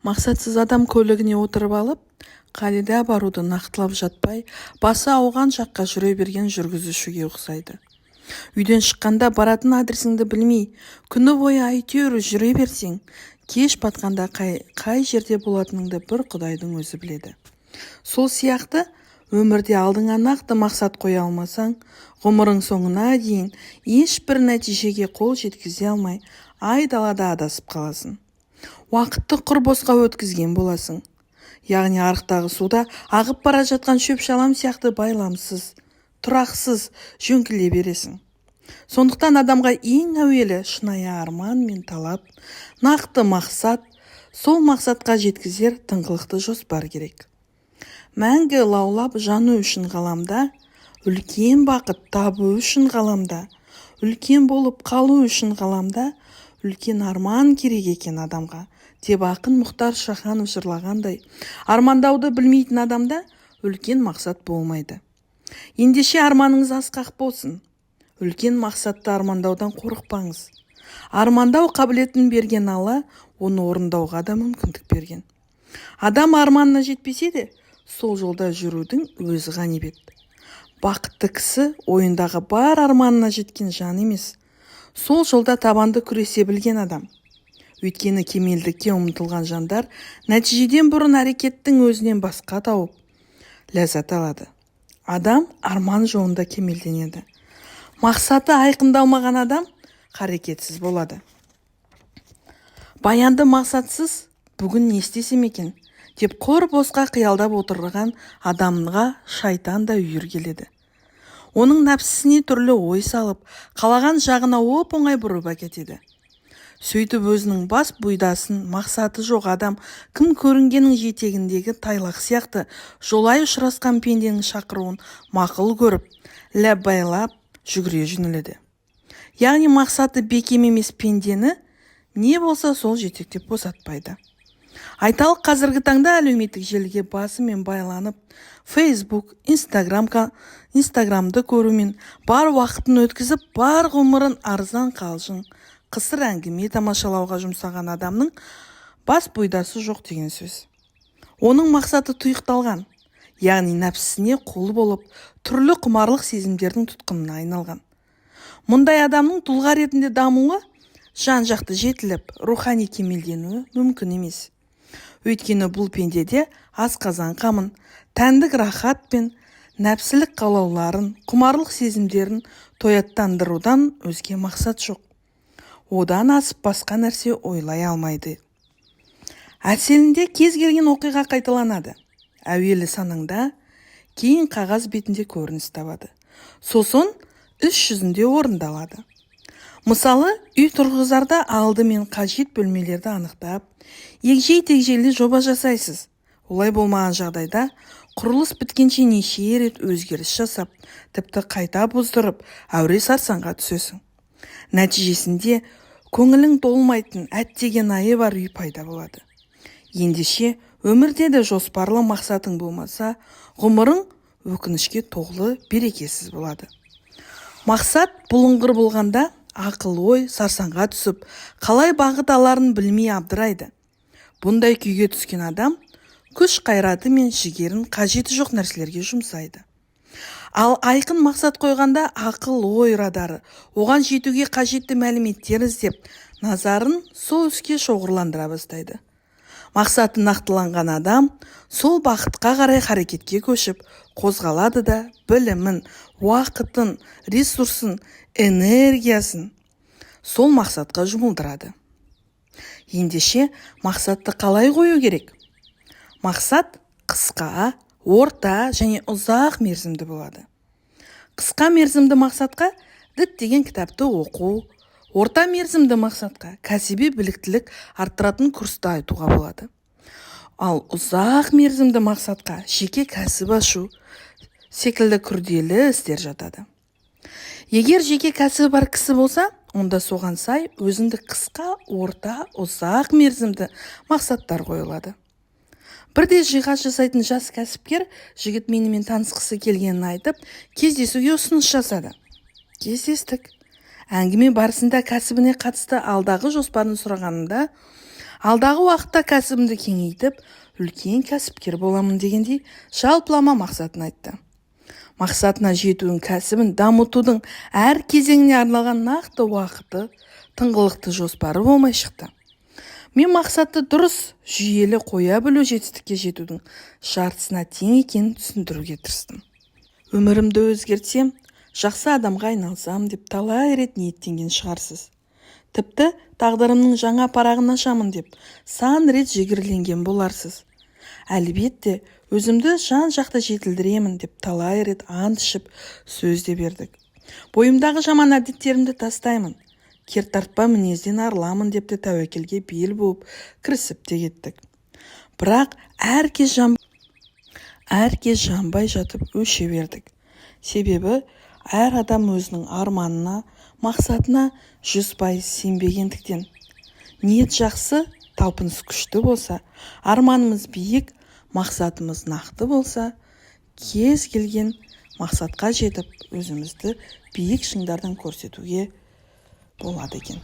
Мақсатсыз адам көлігіне отырып алып, қалида баруды нақтылап жатпай, басы ауған жаққа жүре берген жүргізушіге ұқсайды. Үйден шыққанда баратын адресіңді білмей, күні бойы әйтеуір жүре берсең, кеш батқанда қай жерде болатыныңды бір Құдайдың өзі біледі. Сол сияқты өмірде алдыңа нақты мақсат қоя алмасаң, ғұмырың соңына дейін ешбір нәтижеге қол жеткізе алмай, айдалада адасып қаласың. Уақытты құр босқа өткізген боласың. Яғни арықтағы суда ағып бара жатқан шөп-шалам сияқты байламсыз, тұрақсыз жөңкіле бересің. Сондықтан адамға ең әуелі шынайы арман мен талап, нақты мақсат, сол мақсатқа жеткізер тыңғылықты жоспар керек. Мәңгі лаулап жану үшін ғаламда, үлкен бақыт табу үшін ғаламда, үлкен болып қалу үшін ғаламда, үлкен арман керек екен адамға, деп ақын Мұхтар Шаханов жырлағандай, армандауды білмейтін адамда үлкен мақсат болмайды. Ендеше арманыңыз асқақ болсын. Үлкен мақсатты армандаудан қорықпаңыз. Армандау қабілетін берген Алла, оны орындауға да мүмкіндік берген. Адам арманына жетпесе де, сол жолда жүрудің өзі ғанибет. Бақытты кісі ойындағы бар арманына жеткен жан емес, сол жолда табанды күресе білген адам. Өйткені кемелдікке ұмтылған жандар нәтижеден бұрын әрекеттің өзінен басқа тауып ләззат алады. Адам арман жолында кемелденеді. Мақсаты айқындалмаған адам қарекетсіз болады. Баянды мақсатсыз бүгін не істесем екен деп құр босқа қиялдап отырған адамға шайтан да үйір келеді. Оның нәпсісіне түрлі ой салып, қалаған жағына оп-оңай бұрып әкетеді. Сөйтіп өзінің бас бұйдасын, мақсаты жоқ адам кім көрінгенің жетегіндегі тайлақ сияқты жолай ұшырасқан пенденің шақыруын мақұл көріп, ләббайлап жүгіре жөнеледі. Яғни мақсаты бекем емес пендені не болса сол жетектеп босатпайды. Айталық қазіргі таңда әлеуметтік желіге басымен байланып, Facebook, Instagramды көрумен бар уақытын өткізіп, бар ғұмырын арзан қалжың, қысыр әңгіме тамашалауға жұмсаған адамның бас бұйдасы жоқ деген сөз. Оның мақсаты тұйықталған, яғни нәпсісіне құл болып, түрлі құмарлық сезімдердің тұтқынына айналған. Мұндай адамның тұлға ретінде дамуы жан-жақты жетіліп, рухани кемелденуі мүмкін емес. Өйткені бұл пендеде асқазан қамын, тәндік рахат пен нәпсілік қалауларын, құмарлық сезімдерін тояттандырудан өзге мақсат жоқ. Одан асып басқа нәрсе ойлай алмайды. Әселінде кез келген оқиға қайталанады. Әуелі санаңда, кейін қағаз бетінде көрініс табады. Сосын іс жүзінде орындалады. Мысалы, үй тұрғызарда алдымен қажет бөлмелерді анықтап, егжей-тегжейлі жоба жасайсыз. Олай болмаған жағдайда құрылыс біткенше неше рет өзгеріс жасап, тіпті қайта бұздырып, әуре сарсаңға түсесің. Нәтижесінде көңілің толмайтын, әттеген айы бар үй пайда болады. Ендеше өмірде де жоспарлы мақсатың болмаса, ғұмырың өкінішке толы, берекесіз болады. Мақсат бұлыңғыр болғанда ақыл ой сарсаңға түсіп, қалай бағыт аларын білмей абдырайды. Бұндай күйге түскен адам күш қайраты мен жігерін қажеті жоқ нәрселерге жұмсайды. Ал айқын мақсат қойғанда ақыл ой радары, оған жетуге қажетті мәліметтер іздеп, назарын сол іске шоғырландыра бастайды. Мақсаты нақтыланған адам сол бақытқа қарай харекетке көшіп, қозғалады да білімін, уақытын, ресурсын, энергиясын сол мақсатқа жұмылдырады. Ендеше мақсатты қалай қою керек? Мақсат қысқа, орта және ұзақ мерзімді болады. Қысқа мерзімді мақсатқа діттеген кітапты оқу, орта мерзімді мақсатқа кәсіби біліктілік арттыратын курсты айтуға болады. Ал ұзақ мерзімді мақсатқа жеке кәсіп ашу секілді күрделі істер жатады. Егер жеке кәсібі бар кісі болса, онда соған сай өзіндік қысқа, орта, ұзақ мерзімді мақсаттар қойылады. Бірде жиһаз жасайтын жас кәсіпкер жігіт менімен танысқысы келгенін айтып, кездесуге ұсыныс жасады. Кездестік. Әңгіме барысында кәсібіне қатысты алдағы жоспарын сұрағанымда, Алдағы уақытта кәсібімді кеңейтіп, үлкен кәсіпкер боламын дегендей жалпылама мақсатын айтты. Мақсатына жетудің кәсібін дамытудың әр кезеңіне арналған нақты уақыты, тыңғылықты жоспары болмай шықты. Мен мақсатты дұрыс, жүйелі қоя білу жетістікке жетудің жартысына тең екенін түсіндіруге тырыстым. Өмірімді өзгертсем, жақсы адамға айналсам деп талай рет ниеттенген шығарсыз. Тіпті тағдырымның жаңа парағын ашамын деп сан рет жігерленген боларсыз. Әлбетте, өзімді жан-жақта жетілдіремін деп талай рет ант ішіп сөз де бердік. Бойымдағы жаман әдеттерімді тастаймын, кертартпа мінезден арыламын деп те тәуекелге бел буып кірісіп те кеттік. Бірақ әр кез жанбай жатып өше бердік. Себебі әр адам өзінің арманына, мақсатына 100% сенбегендіктен. Ниет жақсы, талпыныс күшті болса, арманымыз биік, мақсатымыз нақты болса, кез келген мақсатқа жетіп, өзімізді биік шыңдардан көрсетуге болады екен.